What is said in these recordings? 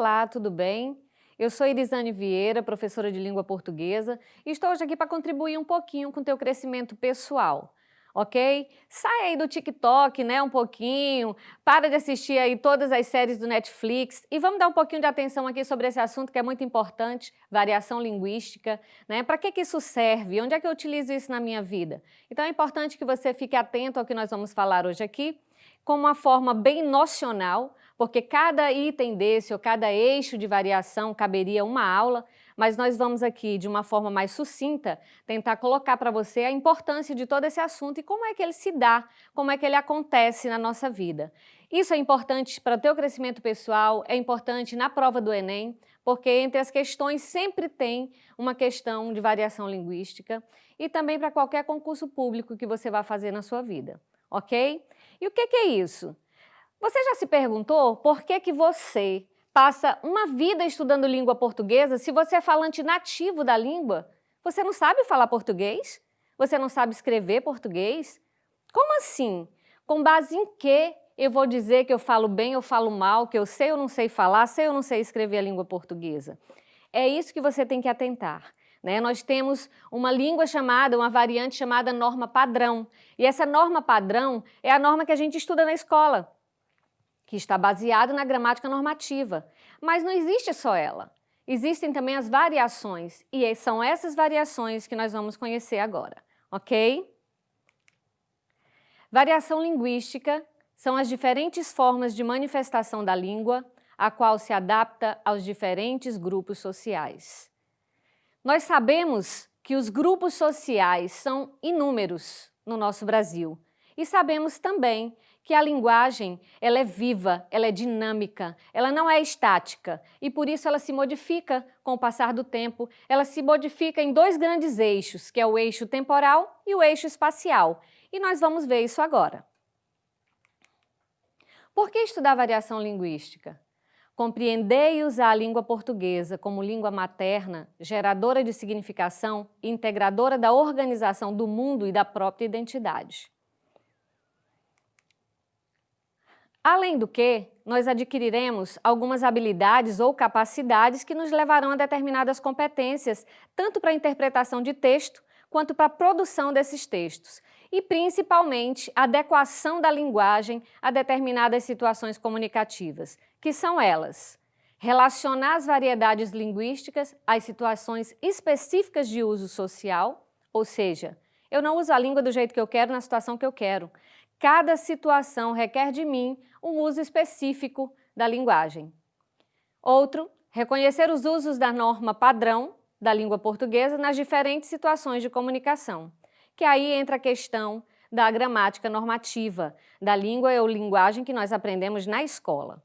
Olá, tudo bem? Eu sou Irisane Vieira, professora de língua portuguesa, e estou hoje aqui para contribuir um pouquinho com o teu crescimento pessoal, ok? Sai aí do TikTok, né, um pouquinho, para de assistir aí todas as séries do Netflix e vamos dar um pouquinho de atenção aqui sobre esse assunto que é muito importante, variação linguística, né? Para que isso serve? Onde é que eu utilizo isso na minha vida? Então é importante que você fique atento ao que nós vamos falar hoje aqui, com uma forma bem nocional, porque cada item desse ou cada eixo de variação caberia uma aula, mas nós vamos aqui, de uma forma mais sucinta, tentar colocar para você a importância de todo esse assunto e como é que ele se dá, como é que ele acontece na nossa vida. Isso é importante para o teu crescimento pessoal, é importante na prova do Enem, porque entre as questões sempre tem uma questão de variação linguística e também para qualquer concurso público que você vá fazer na sua vida, ok? E o que é isso? Você já se perguntou por que você passa uma vida estudando língua portuguesa se você é falante nativo da língua? Você não sabe falar português? Você não sabe escrever português? Como assim? Com base em que eu vou dizer que eu falo bem ou falo mal, que eu sei ou não sei falar, sei ou não sei escrever a língua portuguesa? É isso que você tem que atentar. Né? Nós temos uma língua chamada, uma variante chamada norma padrão. E essa norma padrão é a norma que a gente estuda na escola, que está baseada na gramática normativa. Mas não existe só ela. Existem também as variações, e são essas variações que nós vamos conhecer agora, ok? Variação linguística são as diferentes formas de manifestação da língua, a qual se adapta aos diferentes grupos sociais. Nós sabemos que os grupos sociais são inúmeros no nosso Brasil e sabemos também que a linguagem ela é viva, ela é dinâmica, ela não é estática e por isso ela se modifica com o passar do tempo, ela se modifica em dois grandes eixos, que é o eixo temporal e o eixo espacial. E nós vamos ver isso agora. Por que estudar variação linguística? Compreender e usar a língua portuguesa como língua materna, geradora de significação e integradora da organização do mundo e da própria identidade. Além do que, nós adquiriremos algumas habilidades ou capacidades que nos levarão a determinadas competências, tanto para a interpretação de texto, quanto para a produção desses textos, e principalmente a adequação da linguagem a determinadas situações comunicativas, que são elas: relacionar as variedades linguísticas às situações específicas de uso social, ou seja, eu não uso a língua do jeito que eu quero na situação que eu quero. Cada situação requer de mim um uso específico da linguagem. Outro, reconhecer os usos da norma padrão da língua portuguesa nas diferentes situações de comunicação, que aí entra a questão da gramática normativa, da língua ou linguagem que nós aprendemos na escola.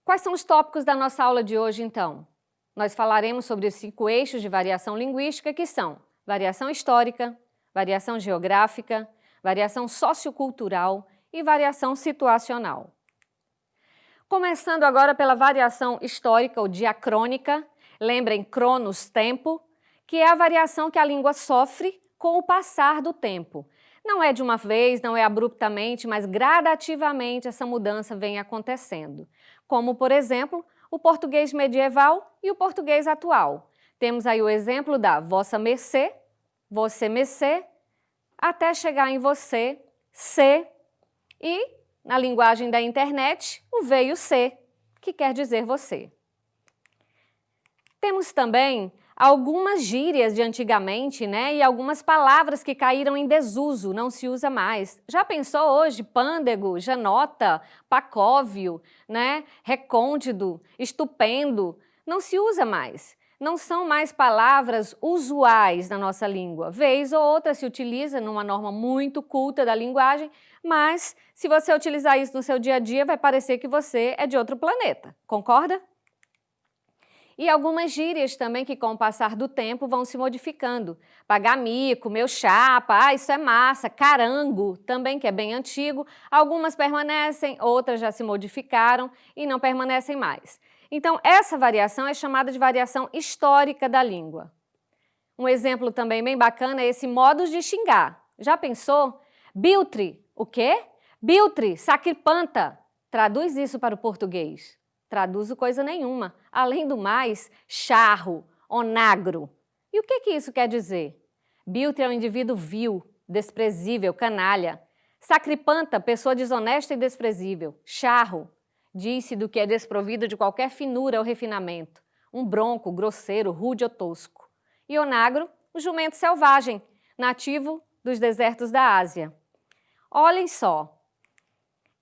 Quais são os tópicos da nossa aula de hoje, então? Nós falaremos sobre os 5 eixos de variação linguística, que são variação histórica, variação geográfica, variação sociocultural e variação situacional. Começando agora pela variação histórica ou diacrônica, lembrem cronos, tempo, que é a variação que a língua sofre com o passar do tempo. Não é de uma vez, não é abruptamente, mas gradativamente essa mudança vem acontecendo. Como, por exemplo, o português medieval e o português atual. Temos aí o exemplo da vossa mercê, você mercê, até chegar em você, se, e, na linguagem da internet, o veio ser, que quer dizer você. Temos também algumas gírias de antigamente, né? E algumas palavras que caíram em desuso, não se usa mais. Já pensou hoje pândego, janota, pacóvio, né? Recôndito, estupendo? Não se usa mais. Não são mais palavras usuais na nossa língua. Vez ou outra se utiliza numa norma muito culta da linguagem, mas se você utilizar isso no seu dia a dia, vai parecer que você é de outro planeta. Concorda? E algumas gírias também que, com o passar do tempo, vão se modificando. Pagar mico, meu chapa, isso é massa, carango, também que é bem antigo. Algumas permanecem, outras já se modificaram e não permanecem mais. Então, essa variação é chamada de variação histórica da língua. Um exemplo também bem bacana é esse modos de xingar. Já pensou? Biltre, o quê? Biltre, sacripanta. Traduz isso para o português. Traduzo coisa nenhuma. Além do mais, charro, onagro. E o que isso quer dizer? Biltre é um indivíduo vil, desprezível, canalha. Sacripanta, pessoa desonesta e desprezível. Charro, diz-se do que é desprovido de qualquer finura ou refinamento. Um bronco, grosseiro, rude ou tosco. E onagro, o jumento selvagem, nativo dos desertos da Ásia. Olhem só,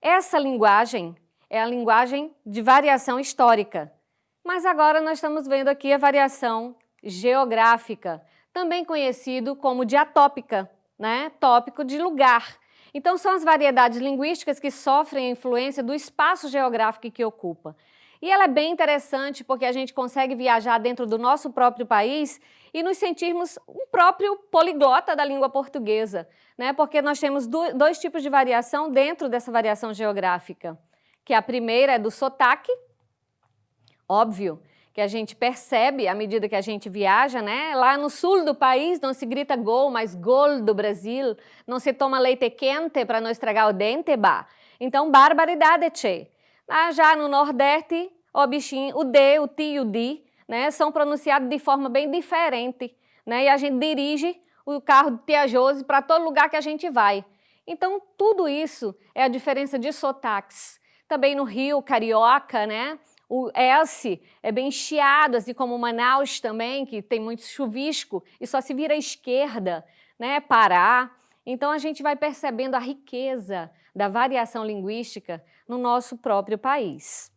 essa linguagem é a linguagem de variação histórica. Mas agora nós estamos vendo aqui a variação geográfica, também conhecido como diatópica, né? Tópico de lugar. Então são as variedades linguísticas que sofrem a influência do espaço geográfico que ocupa. E ela é bem interessante porque a gente consegue viajar dentro do nosso próprio país e nos sentirmos um próprio poliglota da língua portuguesa, né? Porque nós temos dois tipos de variação dentro dessa variação geográfica, que a primeira é do sotaque, óbvio, que a gente percebe à medida que a gente viaja, né? Lá no sul do país não se grita gol, mas gol do Brasil, não se toma leite quente para não estragar o dente, bah. Então, barbaridade, tchê. Já no Nordeste, o bichinho, o D, o ti e o di, né, são pronunciados de forma bem diferente, né? E a gente dirige o carro de Tia Josi para todo lugar que a gente vai. Então, tudo isso é a diferença de sotaques. Também no Rio, carioca, né? O S é bem chiado, assim como Manaus também, que tem muito chuvisco e só se vira à esquerda, né? Pará. Então, a gente vai percebendo a riqueza da variação linguística no nosso próprio país.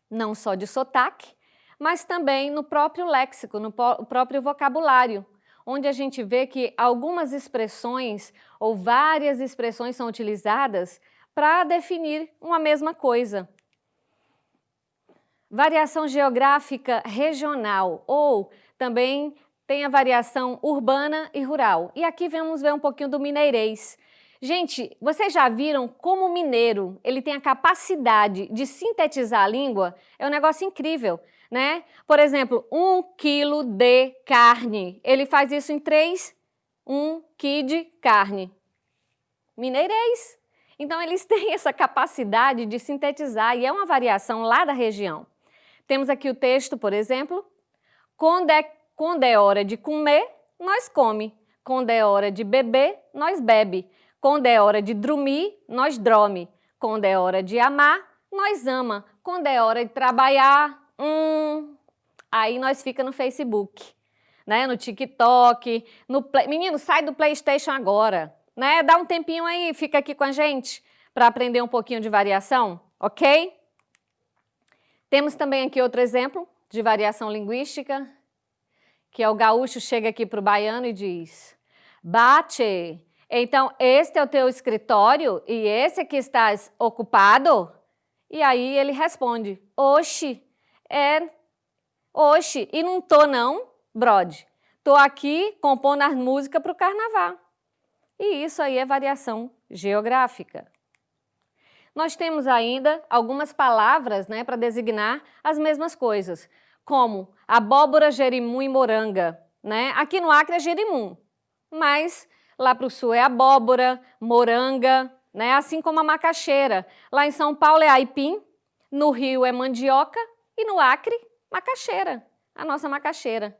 Não só de sotaque, mas também no próprio léxico, no próprio vocabulário, onde a gente vê que algumas expressões ou várias expressões são utilizadas para definir uma mesma coisa. Variação geográfica regional, ou também tem a variação urbana e rural. E aqui vamos ver um pouquinho do mineirês. Gente, vocês já viram como o mineiro ele tem a capacidade de sintetizar a língua? É um negócio incrível, né? Por exemplo, 1 quilo de carne. Ele faz isso em 3, 1 quilo de carne. Mineirês. Então, eles têm essa capacidade de sintetizar e é uma variação lá da região. Temos aqui o texto, por exemplo. Quando é hora de comer, nós come. Quando é hora de beber, nós bebe. Quando é hora de dormir, nós dorme. Quando é hora de amar, nós ama. Quando é hora de trabalhar, aí nós fica no Facebook, né? No TikTok, no Play. Menino, sai do PlayStation agora, né? Dá um tempinho aí, fica aqui com a gente para aprender um pouquinho de variação, ok? Temos também aqui outro exemplo de variação linguística, que é o gaúcho chega aqui para o baiano e diz: bate, então este é o teu escritório e esse aqui estás ocupado? E aí ele responde: oxe, oxe, e não tô não, brode. Tô aqui compondo as músicas para o carnaval. E isso aí é variação geográfica. Nós temos ainda algumas palavras, né, para designar as mesmas coisas, como abóbora, jerimum e moranga, né? Aqui no Acre é jerimum, mas lá para o sul é abóbora, moranga, né? Assim como a macaxeira. Lá em São Paulo é aipim, no Rio é mandioca e no Acre, macaxeira, a nossa macaxeira.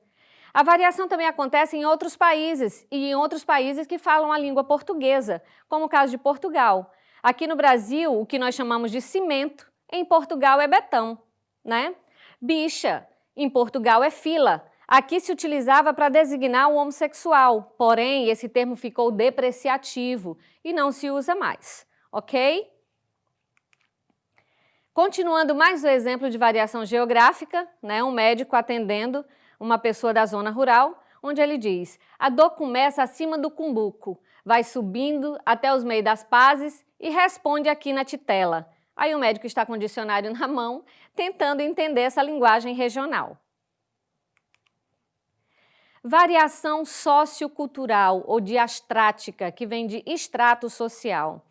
A variação também acontece em outros países e em outros países que falam a língua portuguesa, como o caso de Portugal. Aqui no Brasil, o que nós chamamos de cimento, em Portugal é betão, né? Bicha, em Portugal é fila. Aqui se utilizava para designar o homossexual, porém esse termo ficou depreciativo e não se usa mais, ok? Continuando mais um exemplo de variação geográfica, né? Um médico atendendo uma pessoa da zona rural, onde ele diz: a dor começa acima do cumbuco, vai subindo até os meios das pazes e responde aqui na titela. Aí o médico está com o dicionário na mão, tentando entender essa linguagem regional. Variação sociocultural ou diastrática, que vem de extrato social.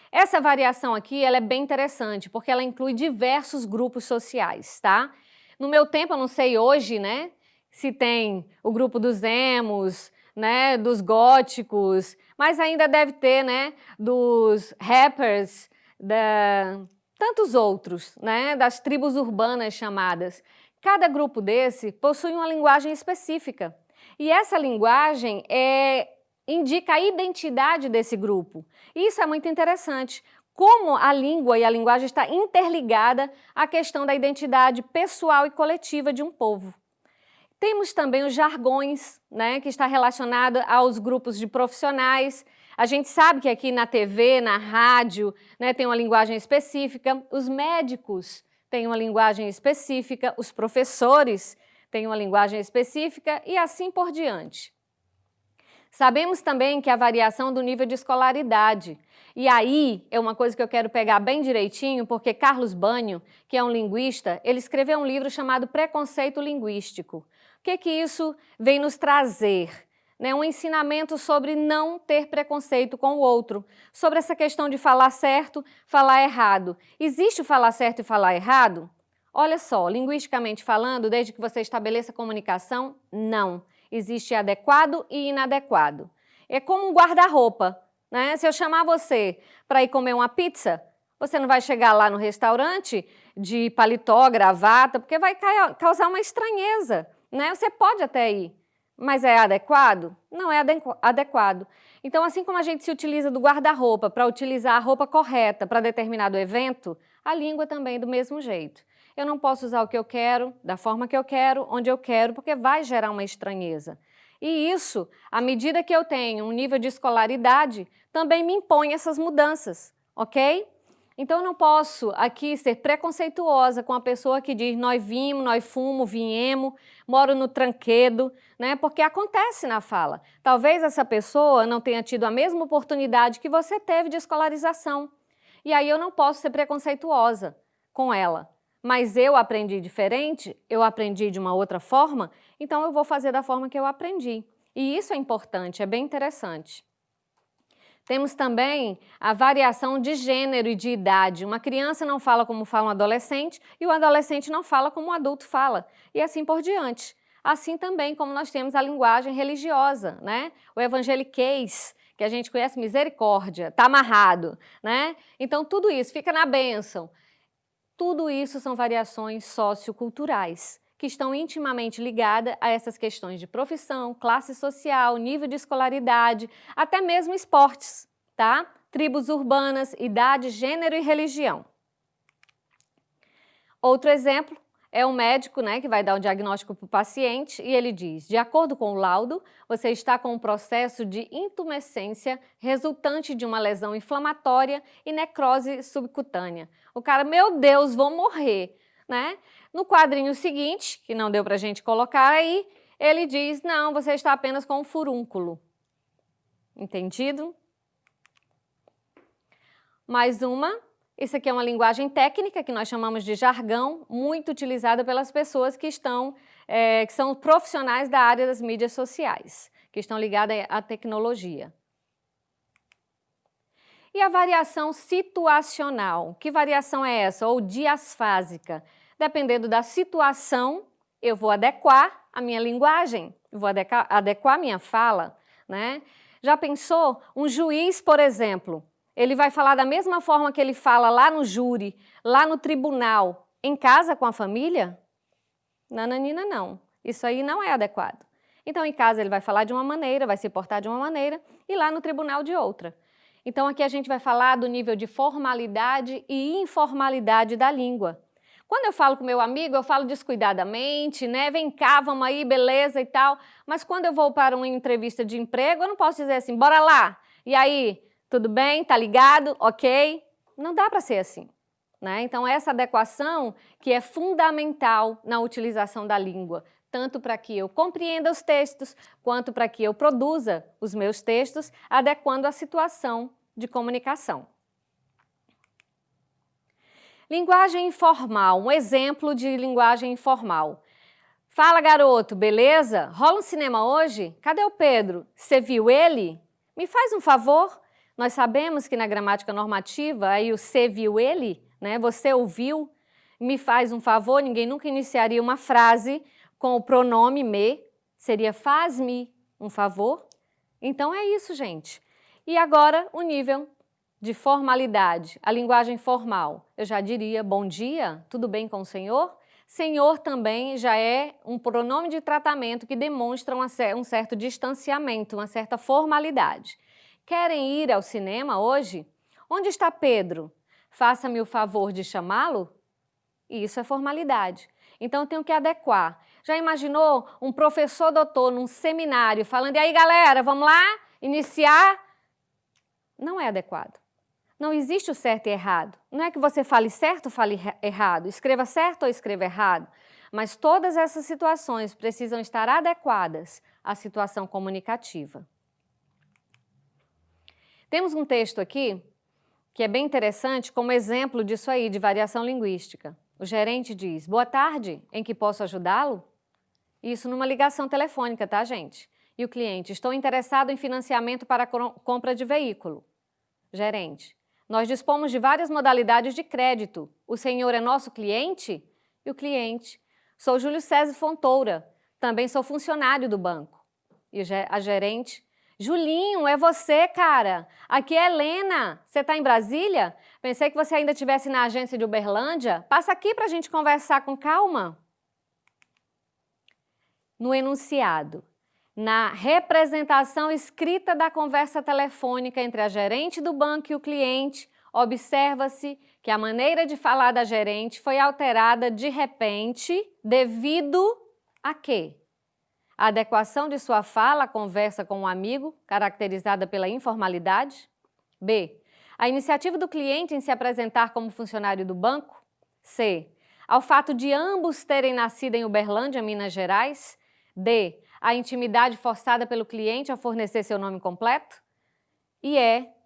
Essa variação aqui ela é bem interessante, porque ela inclui diversos grupos sociais, tá? No meu tempo, eu não sei hoje, né, se tem o grupo dos emos, né, dos góticos, mas ainda deve ter, né, dos rappers, tantos outros, né, das tribos urbanas chamadas. Cada grupo desse possui uma linguagem específica. E essa linguagem indica a identidade desse grupo. Isso é muito interessante. Como a língua e a linguagem está interligada à questão da identidade pessoal e coletiva de um povo. Temos também os jargões, né, que está relacionado aos grupos de profissionais. A gente sabe que aqui na TV, na rádio, né, tem uma linguagem específica. Os médicos têm uma linguagem específica, os professores têm uma linguagem específica e assim por diante. Sabemos também que a variação do nível de escolaridade. E aí é uma coisa que eu quero pegar bem direitinho, porque Carlos Banho, que é um linguista, ele escreveu um livro chamado Preconceito Linguístico. O que isso vem nos trazer? Né, um ensinamento sobre não ter preconceito com o outro, sobre essa questão de falar certo, falar errado. Existe o falar certo e falar errado? Olha só, linguisticamente falando, desde que você estabeleça comunicação, não. Existe adequado e inadequado. É como um guarda-roupa, né? Se eu chamar você para ir comer uma pizza, você não vai chegar lá no restaurante de paletó, gravata, porque vai causar uma estranheza, né? Você pode até ir, mas é adequado? Não é adequado. Então, assim como a gente se utiliza do guarda-roupa para utilizar a roupa correta para determinado evento, a língua também é do mesmo jeito. Eu não posso usar o que eu quero, da forma que eu quero, onde eu quero, porque vai gerar uma estranheza. E isso, à medida que eu tenho um nível de escolaridade, também me impõe essas mudanças, ok? Então eu não posso aqui ser preconceituosa com a pessoa que diz nós vimos, nós fomos, viemos, moro no tranquedo, né? Porque acontece na fala. Talvez essa pessoa não tenha tido a mesma oportunidade que você teve de escolarização. E aí eu não posso ser preconceituosa com ela. Mas eu aprendi diferente, eu aprendi de uma outra forma, então eu vou fazer da forma que eu aprendi. E isso é importante, é bem interessante. Temos também a variação de gênero e de idade. Uma criança não fala como fala um adolescente e o adolescente não fala como um adulto fala. E assim por diante. Assim também como nós temos a linguagem religiosa, né? O evangeliquez, que a gente conhece, misericórdia, está amarrado, né? Então tudo isso fica na bênção. Tudo isso são variações socioculturais, que estão intimamente ligadas a essas questões de profissão, classe social, nível de escolaridade, até mesmo esportes, tá? Tribos urbanas, idade, gênero e religião. Outro exemplo é um médico, né, que vai dar um diagnóstico para o paciente e ele diz, de acordo com o laudo, você está com um processo de intumescência resultante de uma lesão inflamatória e necrose subcutânea. O cara, meu Deus, vou morrer, né? No quadrinho seguinte, que não deu para a gente colocar aí, ele diz, não, você está apenas com um furúnculo. Entendido? Mais uma. Isso aqui é uma linguagem técnica que nós chamamos de jargão, muito utilizada pelas pessoas que são profissionais da área das mídias sociais, que estão ligadas à tecnologia. E a variação situacional? Que variação é essa? Ou diasfásica? Dependendo da situação, eu vou adequar a minha linguagem, vou adequar a minha fala, né? Já pensou? Um juiz, por exemplo, ele vai falar da mesma forma que ele fala lá no júri, lá no tribunal, em casa com a família? Nananina, não. Isso aí não é adequado. Então, em casa ele vai falar de uma maneira, vai se portar de uma maneira, e lá no tribunal de outra. Então, aqui a gente vai falar do nível de formalidade e informalidade da língua. Quando eu falo com meu amigo, eu falo descuidadamente, né? Vem cá, vamos aí, beleza e tal. Mas quando eu vou para uma entrevista de emprego, eu não posso dizer assim, bora lá. E aí, tudo bem? Tá ligado? Ok? Não dá para ser assim, né? Então, essa adequação que é fundamental na utilização da língua, tanto para que eu compreenda os textos, quanto para que eu produza os meus textos, adequando a situação de comunicação. Linguagem informal, um exemplo de linguagem informal. Fala, garoto, beleza? Rola um cinema hoje? Cadê o Pedro? Você viu ele? Me faz um favor? Nós sabemos que na gramática normativa, aí o você viu ele, né? Você ouviu? Me faz um favor, ninguém nunca iniciaria uma frase com o pronome me, seria faz-me um favor. Então é isso, gente. E agora o nível de formalidade, a linguagem formal, eu já diria bom dia, tudo bem com o senhor? Senhor também já é um pronome de tratamento que demonstra um certo distanciamento, uma certa formalidade. Querem ir ao cinema hoje? Onde está Pedro? Faça-me o favor de chamá-lo? Isso é formalidade. Então, eu tenho que adequar. Já imaginou um professor doutor num seminário falando, e aí galera, vamos lá iniciar? Não é adequado. Não existe o certo e errado. Não é que você fale certo ou fale errado, escreva certo ou escreva errado, mas todas essas situações precisam estar adequadas à situação comunicativa. Temos um texto aqui que é bem interessante como exemplo disso aí, de variação linguística. O gerente diz, boa tarde, em que posso ajudá-lo? Isso numa ligação telefônica, tá, gente? E o cliente, estou interessado em financiamento para compra de veículo. Gerente, nós dispomos de várias modalidades de crédito. O senhor é nosso cliente? E o cliente, sou Júlio César Fontoura, também sou funcionário do banco. E a gerente, Julinho, é você, cara. Aqui é Helena. Você está em Brasília? Pensei que você ainda estivesse na agência de Uberlândia. Passa aqui para a gente conversar com calma. No enunciado, na representação escrita da conversa telefônica entre a gerente do banco e o cliente, observa-se que a maneira de falar da gerente foi alterada de repente devido a quê? A adequação de sua fala à conversa com um amigo, caracterizada pela informalidade. B. A iniciativa do cliente em se apresentar como funcionário do banco. C. Ao fato de ambos terem nascido em Uberlândia, Minas Gerais. D. A intimidade forçada pelo cliente a fornecer seu nome completo. E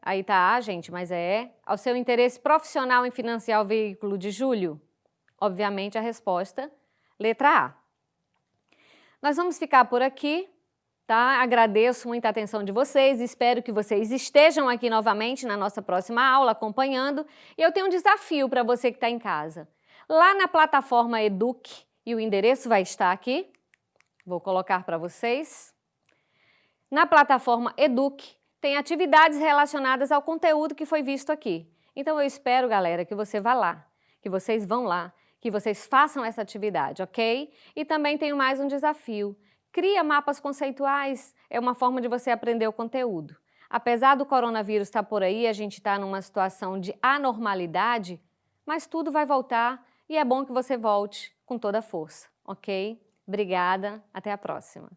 aí tá A, gente, mas ao seu interesse profissional em financiar o veículo de Júlio? Obviamente a resposta, letra A. Nós vamos ficar por aqui, tá? Agradeço muito a atenção de vocês, espero que vocês estejam aqui novamente na nossa próxima aula acompanhando. E eu tenho um desafio para você que está em casa. Lá na plataforma Eduque, e o endereço vai estar aqui, vou colocar para vocês. Na plataforma Eduque, tem atividades relacionadas ao conteúdo que foi visto aqui. Então eu espero, galera, que você vá lá, que vocês vão lá, que vocês façam essa atividade, ok? E também tenho mais um desafio. Cria mapas conceituais, é uma forma de você aprender o conteúdo. Apesar do coronavírus estar por aí, a gente está numa situação de anormalidade, mas tudo vai voltar e é bom que você volte com toda a força, ok? Obrigada, até a próxima.